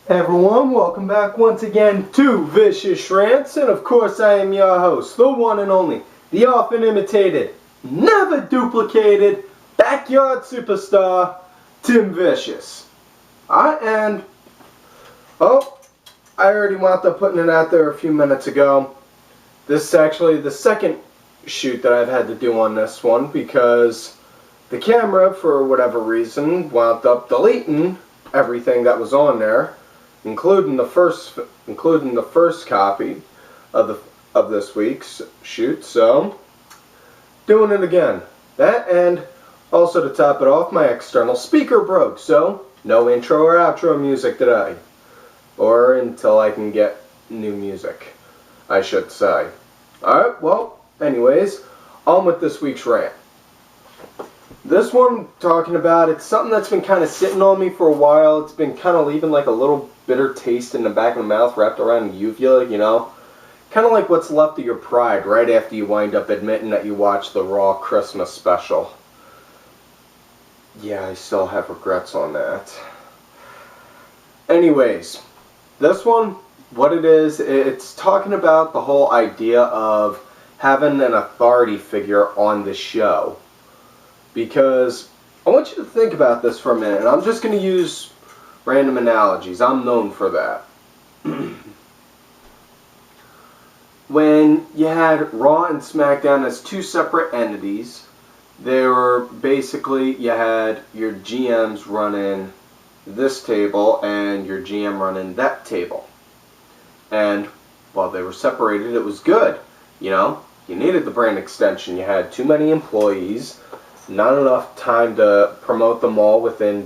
Everyone, welcome back once again to Vicious Rants, and of course I am your host, the one and only, the often imitated, never duplicated, backyard superstar, Tim Vicious. And, oh, I already wound up putting it out there a few minutes ago. This is actually the second shoot that I've had to do on this one because the camera, for whatever reason, wound up deleting everything that was on there, including the first copy of this week's shoot. So, doing it again. That, and also to top it off, my external speaker broke. So, no intro or outro music today, or until I can get new music, I should say. All right. Well, anyways, on with this week's rant. This one, talking about, it's something that's been kind of sitting on me for a while. It's been kind of leaving like a little bitter taste in the back of the mouth wrapped around the uvula, you know? Kind of like what's left of your pride right after you wind up admitting that you watched the Raw Christmas special. Yeah, I still have regrets on that. Anyways, this one, what it is, it's talking about the whole idea of having an authority figure on the show. Because I want you to think about this for a minute, and I'm just going to use random analogies. I'm known for that. When you had Raw and SmackDown as two separate entities, they were basically, you had your GMs running this table and your GM running that table. And while they were separated, it was good. You know, you needed the brand extension. You had too many employees. Not enough time to promote them all within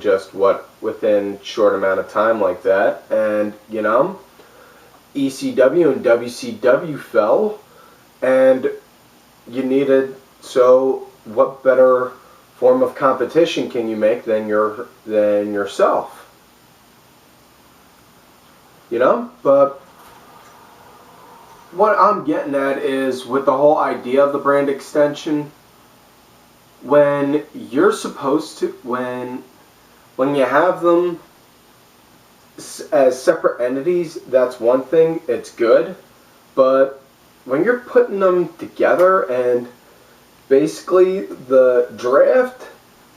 short amount of time like that. And, you know, ECW and WCW fell, and you needed, so what better form of competition can you make than yourself? You know? But what I'm getting at is, with the whole idea of the brand extension, when you're supposed to, when you have them as separate entities, that's one thing, it's good. But when you're putting them together, and basically the draft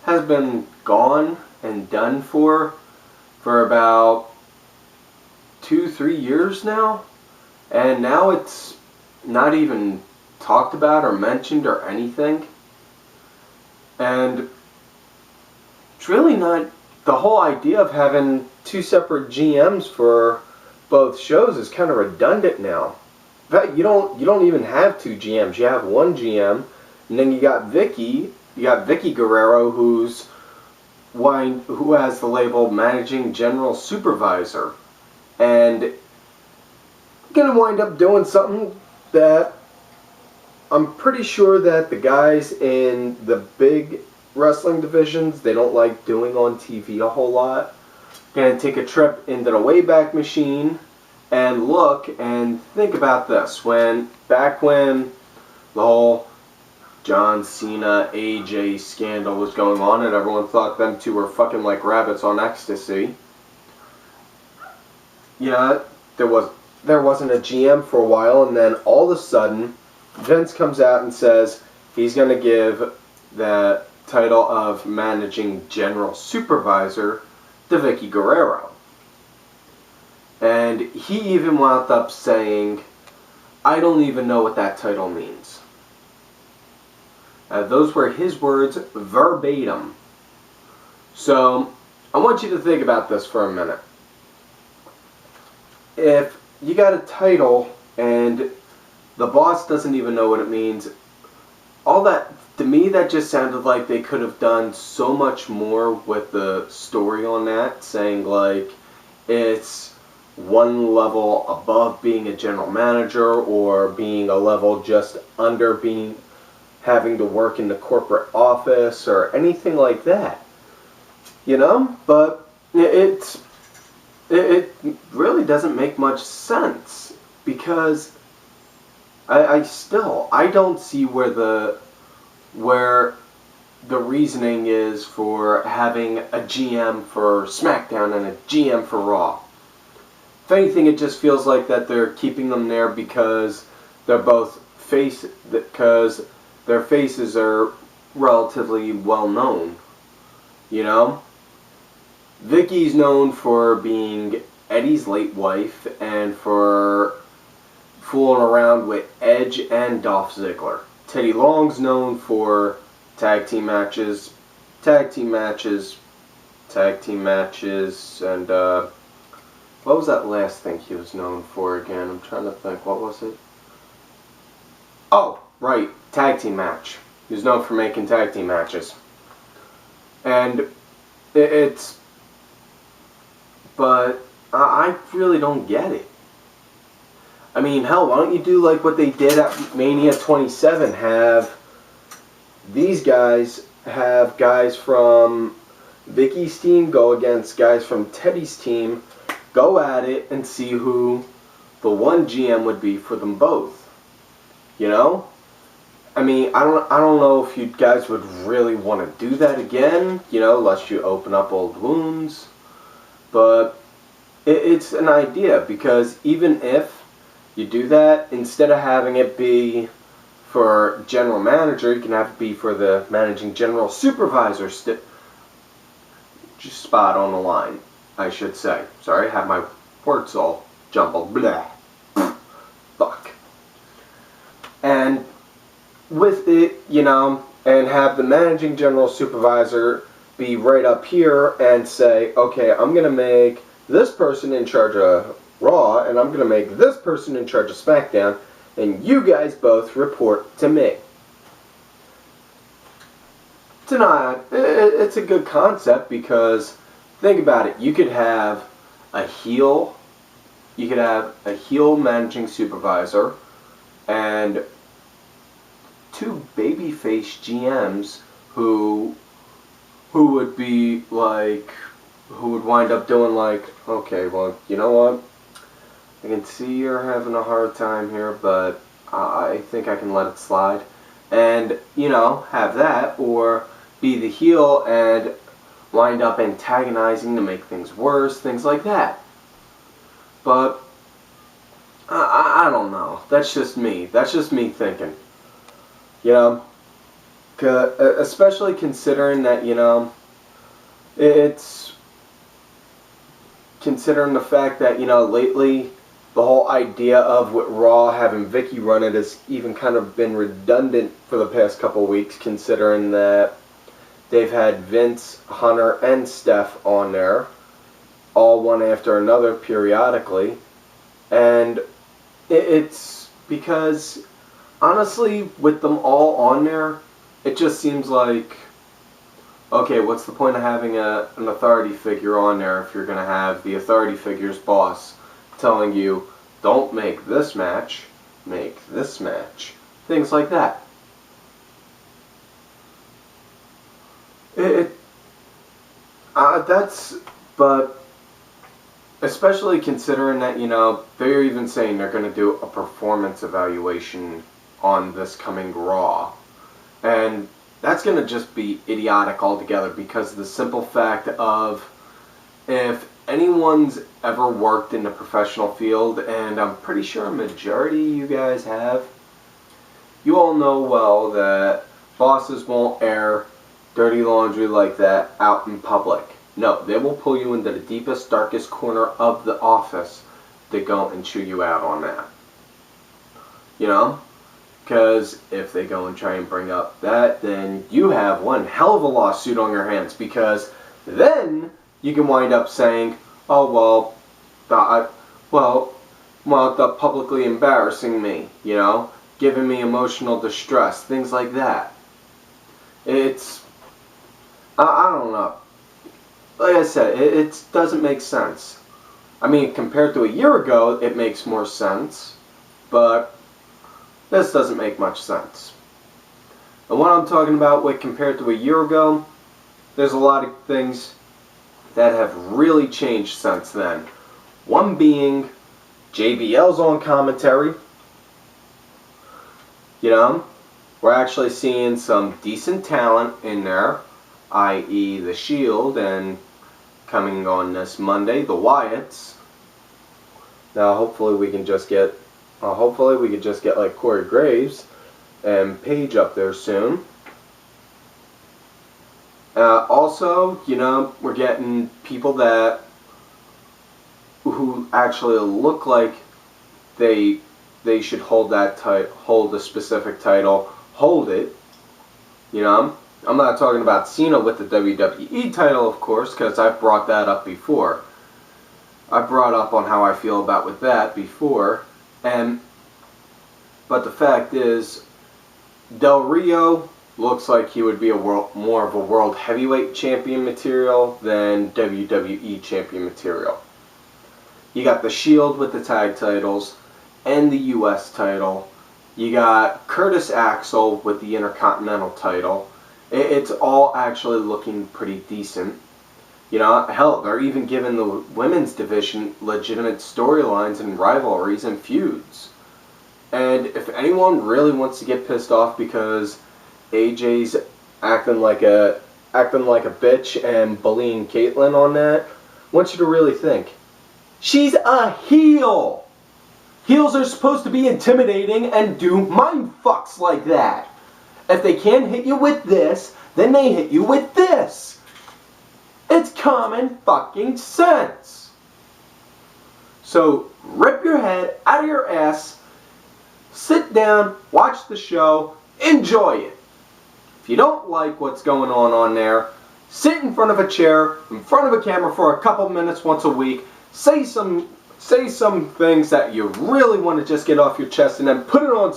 has been gone and done for about 2-3 years now, and now it's not even talked about or mentioned or anything. And it's really not, the whole idea of having two separate GMs for both shows is kind of redundant now. In fact, you don't even have two GMs. You have one GM, and then you got Vicky Guerrero, who has the label Managing General Supervisor, and you're gonna wind up doing something that I'm pretty sure that the guys in the big wrestling divisions, they don't like doing on TV a whole lot. Gonna take a trip into the Wayback Machine and look and think about this. Back when the whole John Cena AJ scandal was going on and everyone thought them two were fucking like rabbits on ecstasy. Yeah, there wasn't a GM for a while, and then all of a sudden Vince comes out and says he's going to give the title of Managing General Supervisor to Vicky Guerrero. And he even wound up saying, I don't even know what that title means. Those were his words verbatim. So, I want you to think about this for a minute. If you got a title and the boss doesn't even know what it means, all that, to me, that just sounded like they could have done so much more with the story on that, saying like it's one level above being a general manager, or being a level just under having to work in the corporate office, or anything like that. You know? But it really doesn't make much sense, because I don't see where the reasoning is for having a GM for SmackDown and a GM for Raw. if anything, it just feels like that they're keeping them there because they're both because their faces are relatively well known. You know, Vicky's known for being Eddie's late wife and for fooling around with Edge and Dolph Ziggler. Teddy Long's known for tag team matches, and what was that last thing he was known for again? I'm trying to think. What was it? Oh, right, tag team match. He was known for making tag team matches. And but I really don't get it. I mean, hell, why don't you do like what they did at Mania 27? Have guys from Vicky's team go against guys from Teddy's team, go at it and see who the one GM would be for them both. You know? I mean, I don't know if you guys would really want to do that again, you know, unless you open up old wounds. But it's an idea, because even if you do that, instead of having it be for general manager, you can have it be for the managing general supervisor. Just spot on the line, I should say. Sorry, I have my words all jumbled. Blah. Fuck. And with it, you know, and have the managing general supervisor be right up here and say, okay, I'm going to make this person in charge of Raw, and I'm going to make this person in charge of SmackDown, and you guys both report to me. It's a good concept, because think about it. You could have a heel managing supervisor and two babyface GMs who would be like, who would wind up doing like, okay, well, you know what? I can see you're having a hard time here, but I think I can let it slide. And, you know, have that, or be the heel and wind up antagonizing to make things worse, things like that. But I don't know. That's just me. That's just me thinking. You know, especially considering that, you know, it's considering the fact that, you know, lately the whole idea of with Raw having Vicky run it has even kind of been redundant for the past couple weeks, considering that they've had Vince, Hunter, and Steph on there, all one after another periodically. And it's because, honestly, with them all on there, it just seems like, okay, what's the point of having an authority figure on there if you're going to have the authority figure's boss telling you, don't make this match, make this match. Things like that. But especially considering that, you know, they're even saying they're going to do a performance evaluation on this coming Raw. And that's going to just be idiotic altogether, because of the simple fact of, if anyone's ever worked in the professional field, and I'm pretty sure a majority of you guys have, you all know well that bosses won't air dirty laundry like that out in public. No, they will pull you into the deepest, darkest corner of the office to go and chew you out on that. You know? Because if they go and try and bring up that, then you have one hell of a lawsuit on your hands, because then you can wind up saying, oh, the publicly embarrassing me, you know, giving me emotional distress, things like that. It's, I don't know. Like I said, it doesn't make sense. I mean, compared to a year ago, it makes more sense, but this doesn't make much sense. And what I'm talking about with compared to a year ago, there's a lot of things that have really changed since then. One being JBL's on commentary. You know, we're actually seeing some decent talent in there, i.e. The Shield, and coming on this Monday, the Wyatts. Now, hopefully we can just get like Corey Graves and Paige up there soon. Also, we're getting people who actually look like they should hold hold a specific title, hold it. I'm not talking about Cena with the WWE title, of course, because I've brought that up before. I brought up on how I feel about with that before, but the fact is, Del Rio looks like he would be more of a world heavyweight champion material than WWE champion material. You got the Shield with the tag titles and the US title. You got Curtis Axel with the Intercontinental title. It's all actually looking pretty decent. Hell, they're even giving the women's division legitimate storylines and rivalries and feuds. And if anyone really wants to get pissed off because AJ's acting like a bitch and bullying Caitlyn on that, I want you to really think. She's a heel! Heels are supposed to be intimidating and do mind fucks like that. If they can't hit you with this, then they hit you with this. It's common fucking sense. So rip your head out of your ass, sit down, watch the show, enjoy it. If you don't like what's going on there, sit in front of a chair, in front of a camera for a couple minutes once a week, say some things that you really want to just get off your chest, and then put it on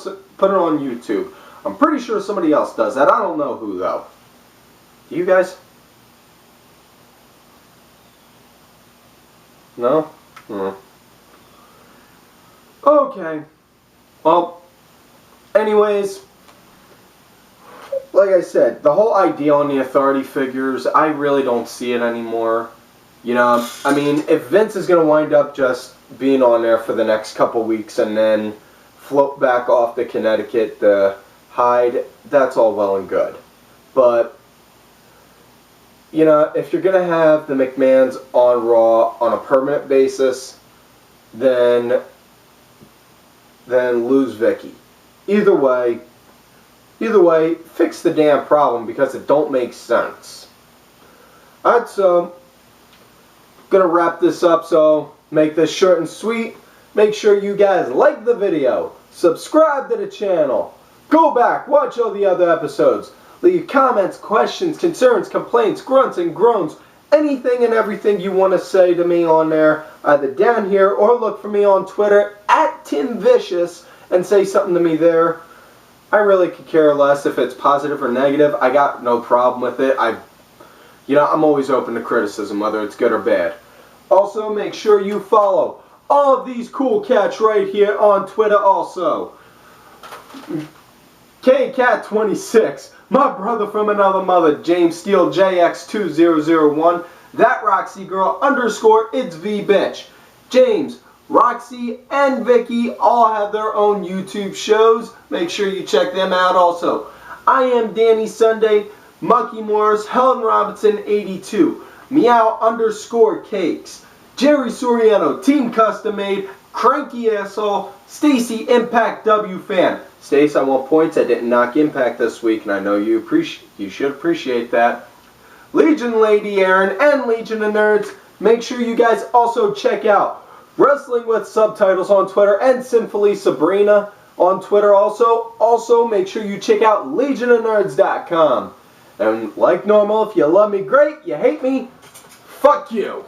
YouTube. I'm pretty sure somebody else does that. I don't know who though. Do you guys? No? Okay. Well, anyways, like I said, the whole idea on the authority figures, I really don't see it anymore. I mean, if Vince is going to wind up just being on there for the next couple weeks and then float back off to Connecticut to hide, that's all well and good. But, if you're going to have the McMahons on Raw on a permanent basis, then lose Vicky. Either way, fix the damn problem because it don't make sense. Alright, so gonna wrap this up, so make this short and sweet. Make sure you guys like the video, subscribe to the channel, go back, watch all the other episodes, leave comments, questions, concerns, complaints, grunts and groans, anything and everything you want to say to me on there, either down here or look for me on Twitter @TimVicious and say something to me there. I really could care less if it's positive or negative. I got no problem with it. I'm always open to criticism, whether it's good or bad. Also, make sure you follow all of these cool cats right here on Twitter also. KCat26, my brother from another mother, James Steele JX2001, that Roxy Girl _ it's V bitch. James, Roxy, and Vicky all have their own YouTube shows. Make sure you check them out also. I am Danny Sunday, Monkey Morris, Helen Robinson 82, Meow _ Cakes, Jerry Soriano, Team Custom Made, Cranky Asshole, Stacy Impact W Fan. Stace, I want points. I didn't knock Impact this week, and I know you should appreciate that. Legion Lady Aaron and Legion of Nerds. Make sure you guys also check out Wrestling with Subtitles on Twitter and Sinfully Sabrina on Twitter also. Also, make sure you check out legionofnerds.com. And like normal, if you love me, great. You hate me, fuck you.